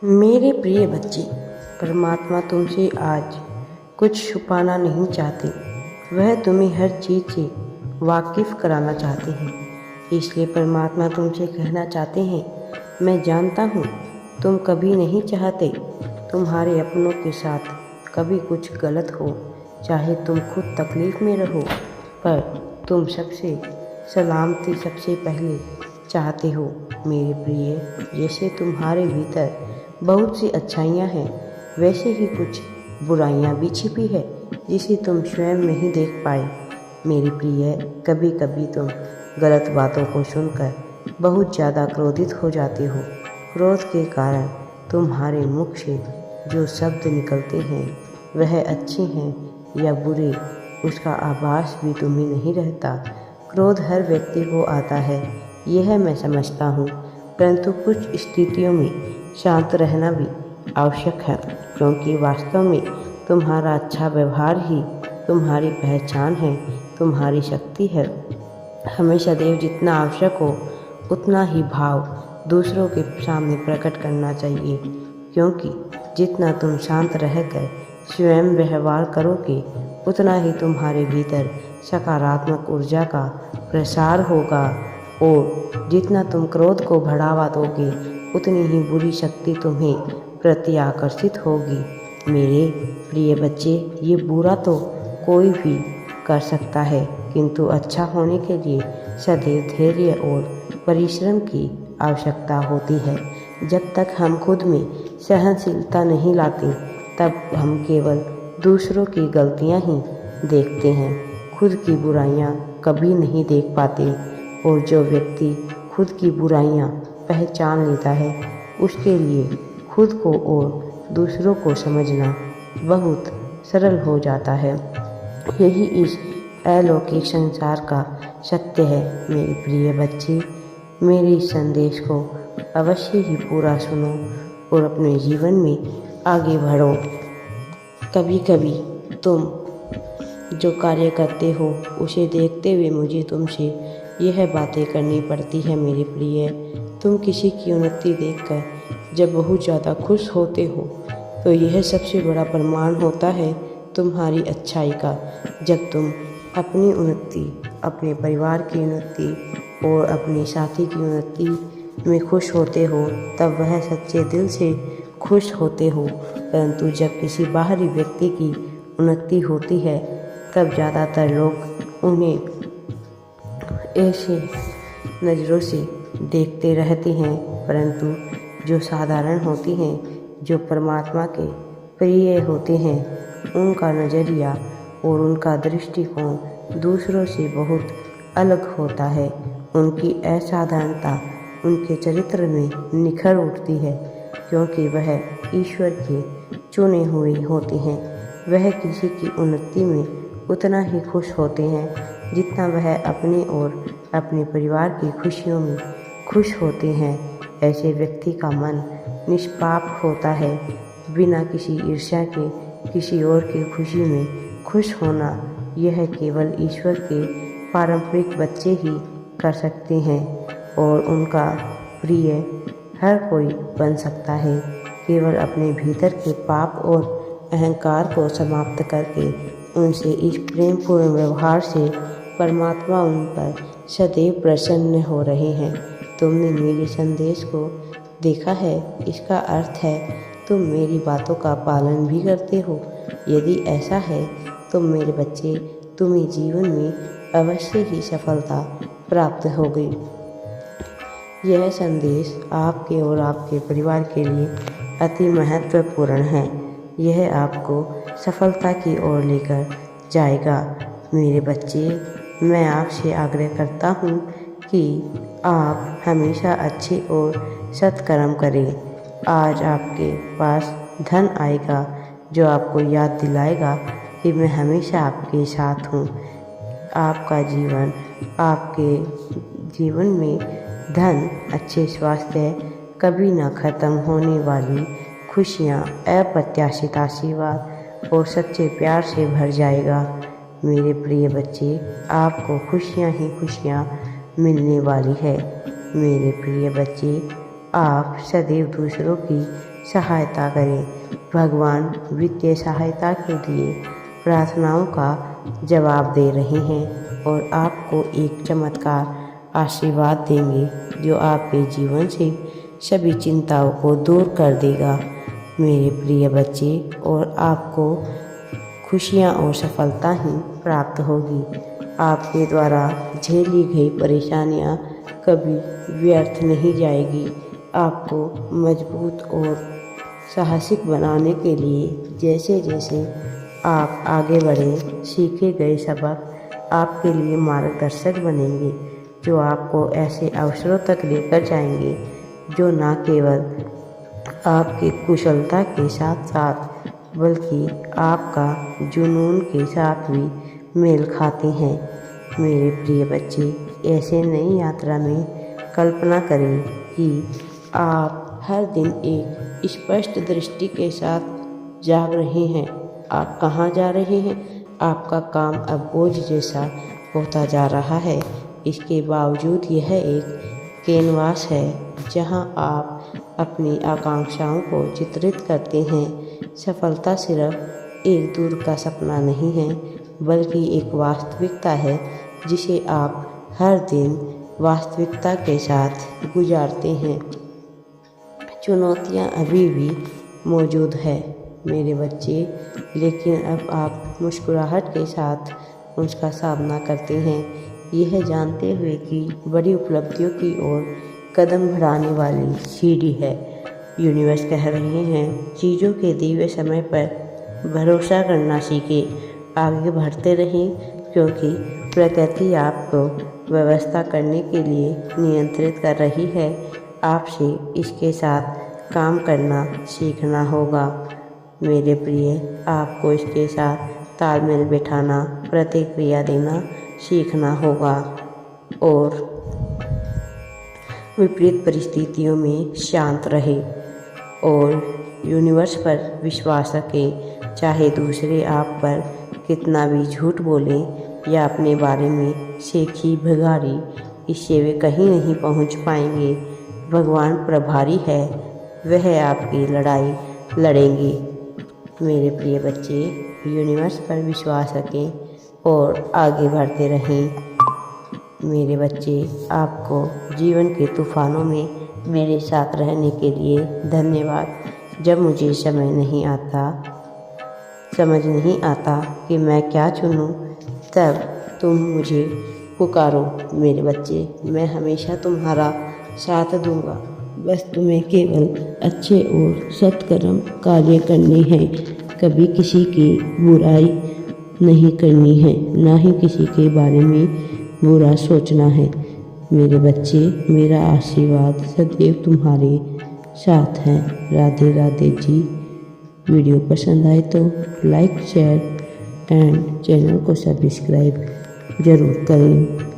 मेरे प्रिय बच्चे, परमात्मा तुमसे आज कुछ छुपाना नहीं चाहते। वह तुम्हें हर चीज़ से वाकिफ़ कराना चाहते हैं। इसलिए परमात्मा तुमसे कहना चाहते हैं, मैं जानता हूँ तुम कभी नहीं चाहते तुम्हारे अपनों के साथ कभी कुछ गलत हो, चाहे तुम खुद तकलीफ़ में रहो, पर तुम सबसे सलामती सबसे पहले चाहते हो। मेरे प्रिय, जैसे तुम्हारे भीतर बहुत सी अच्छाइयाँ हैं, वैसे ही कुछ बुराइयाँ भी छिपी है जिसे तुम स्वयं नहीं देख पाए। मेरी प्रिय, कभी कभी तुम गलत बातों को सुनकर बहुत ज़्यादा क्रोधित हो जाते हो। क्रोध के कारण तुम्हारे मुख से जो शब्द निकलते हैं वह अच्छे हैं या बुरे, उसका आभास भी तुम्हें नहीं रहता। क्रोध हर व्यक्ति को आता है, यह मैं समझता हूँ, परंतु कुछ स्थितियों में शांत रहना भी आवश्यक है, क्योंकि वास्तव में तुम्हारा अच्छा व्यवहार ही तुम्हारी पहचान है, तुम्हारी शक्ति है। हमें सदैव जितना आवश्यक हो उतना ही भाव दूसरों के सामने प्रकट करना चाहिए, क्योंकि जितना तुम शांत रहकर स्वयं व्यवहार करोगे उतना ही तुम्हारे भीतर सकारात्मक ऊर्जा का प्रसार होगा, और जितना तुम क्रोध को बढ़ावा दोगे उतनी ही बुरी शक्ति तुम्हें प्रति आकर्षित होगी। मेरे प्रिय बच्चे, ये बुरा तो कोई भी कर सकता है, किंतु अच्छा होने के लिए सदैव धैर्य और परिश्रम की आवश्यकता होती है। जब तक हम खुद में सहनशीलता नहीं लाते, तब हम केवल दूसरों की गलतियां ही देखते हैं, खुद की बुराइयां कभी नहीं देख पाते। और जो व्यक्ति खुद की बुराइयां पहचान लेता है, उसके लिए खुद को और दूसरों को समझना बहुत सरल हो जाता है। यही इस अलौकिक संसार का सत्य है। मेरे प्रिय बच्चे, मेरे इस संदेश को अवश्य ही पूरा सुनो और अपने जीवन में आगे बढ़ो। कभी कभी तुम जो कार्य करते हो उसे देखते हुए मुझे तुमसे यह बातें करनी पड़ती है। मेरे प्रिय, तुम किसी की उन्नति देखकर जब बहुत ज़्यादा खुश होते हो तो यह सबसे बड़ा प्रमाण होता है तुम्हारी अच्छाई का। जब तुम अपनी उन्नति, अपने परिवार की उन्नति और अपने साथी की उन्नति में खुश होते हो, तब वह सच्चे दिल से खुश होते हो। परंतु जब किसी बाहरी व्यक्ति की उन्नति होती है, तब ज़्यादातर लोग उन्हें ऐसे नज़रों से देखते रहते हैं, परंतु जो साधारण होती हैं, जो परमात्मा के प्रिय होते हैं, उनका नज़रिया और उनका दृष्टिकोण दूसरों से बहुत अलग होता है। उनकी असाधारणता उनके चरित्र में निखर उठती है, क्योंकि वह ईश्वर के चुने हुए होते हैं। वह किसी की उन्नति में उतना ही खुश होते हैं जितना वह अपने और अपने परिवार की खुशियों में खुश होते हैं। ऐसे व्यक्ति का मन निष्पाप होता है। बिना किसी ईर्ष्या के किसी और की खुशी में खुश होना, यह केवल ईश्वर के पारंपरिक बच्चे ही कर सकते हैं, और उनका प्रिय हर कोई बन सकता है। केवल अपने भीतर के पाप और अहंकार को समाप्त करके उनसे इस प्रेमपूर्ण व्यवहार से परमात्मा उन पर सदैव प्रसन्न हो रहे हैं। तुमने मेरे संदेश को देखा है, इसका अर्थ है तुम मेरी बातों का पालन भी करते हो। यदि ऐसा है तो मेरे बच्चे, तुम्हें जीवन में अवश्य ही सफलता प्राप्त होगी। यह संदेश आपके और आपके परिवार के लिए अति महत्वपूर्ण है। यह आपको सफलता की ओर लेकर जाएगा। मेरे बच्चे, मैं आपसे आग्रह करता हूँ कि आप हमेशा अच्छे और सत्कर्म करें। आज आपके पास धन आएगा जो आपको याद दिलाएगा कि मैं हमेशा आपके साथ हूँ। आपका जीवन, आपके जीवन में धन, अच्छे स्वास्थ्य, कभी ना ख़त्म होने वाली खुशियाँ, अप्रत्याशित आशीर्वाद और सच्चे प्यार से भर जाएगा। मेरे प्रिय बच्चे, आपको खुशियाँ ही खुशियाँ मिलने वाली है। मेरे प्रिय बच्चे, आप सदैव दूसरों की सहायता करें। भगवान वित्तीय सहायता के लिए प्रार्थनाओं का जवाब दे रहे हैं और आपको एक चमत्कार आशीर्वाद देंगे जो आपके जीवन से सभी चिंताओं को दूर कर देगा मेरे प्रिय बच्चे, और आपको खुशियाँ और सफलता ही प्राप्त होगी। आपके द्वारा झेली गई परेशानियाँ कभी व्यर्थ नहीं जाएगी। आपको मजबूत और साहसिक बनाने के लिए जैसे जैसे आप आगे बढ़ें, सीखे गए सबक आपके लिए मार्गदर्शक बनेंगे जो आपको ऐसे अवसरों तक लेकर जाएंगे जो न केवल आपकी कुशलता के साथ साथ बल्कि आपका जुनून के साथ भी मेल खाते हैं। मेरे प्रिय बच्चे, ऐसे नई यात्रा में कल्पना करें कि आप हर दिन एक स्पष्ट दृष्टि के साथ जाग रहे हैं। आप कहाँ जा रहे हैं? आपका काम अब बोझ जैसा होता जा रहा है। इसके बावजूद यह एक कैनवास है जहां आप अपनी आकांक्षाओं को चित्रित करते हैं। सफलता सिर्फ एक दूर का सपना नहीं है, बल्कि एक वास्तविकता है जिसे आप हर दिन वास्तविकता के साथ गुजारते हैं। चुनौतियां अभी भी मौजूद है मेरे बच्चे, लेकिन अब आप मुस्कुराहट के साथ उसका सामना करते हैं, यह जानते हुए कि बड़ी उपलब्धियों की ओर कदम बढ़ाने वाली सीढ़ी है। यूनिवर्स कह रहे हैं, चीज़ों के दिए समय पर भरोसा करना सीखें। आगे बढ़ते रहें, क्योंकि प्रकृति आपको व्यवस्था करने के लिए नियंत्रित कर रही है। आपसे इसके साथ काम करना सीखना होगा मेरे प्रिय। आपको इसके साथ तालमेल बिठाना, प्रतिक्रिया देना सीखना होगा और विपरीत परिस्थितियों में शांत रहे और यूनिवर्स पर विश्वास रखें। चाहे दूसरे आप पर कितना भी झूठ बोलें या अपने बारे में शेखी भगारी, इससे वे कहीं नहीं पहुंच पाएंगे। भगवान प्रभारी है, वह आपकी लड़ाई लड़ेंगे। मेरे प्रिय बच्चे, यूनिवर्स पर विश्वास रखें और आगे बढ़ते रहें। मेरे बच्चे, आपको जीवन के तूफानों में मेरे साथ रहने के लिए धन्यवाद। जब मुझे समझ नहीं आता कि मैं क्या चुनूं, तब तुम मुझे पुकारो मेरे बच्चे। मैं हमेशा तुम्हारा साथ दूंगा। बस तुम्हें केवल अच्छे और सत्कर्म कार्य करने हैं। कभी किसी की बुराई नहीं करनी है, ना ही किसी के बारे में बुरा सोचना है। मेरे बच्चे, मेरा आशीर्वाद सदैव तुम्हारे साथ है। राधे राधे जी। वीडियो पसंद आए तो लाइक, शेयर एंड चैनल को सब्सक्राइब ज़रूर करें।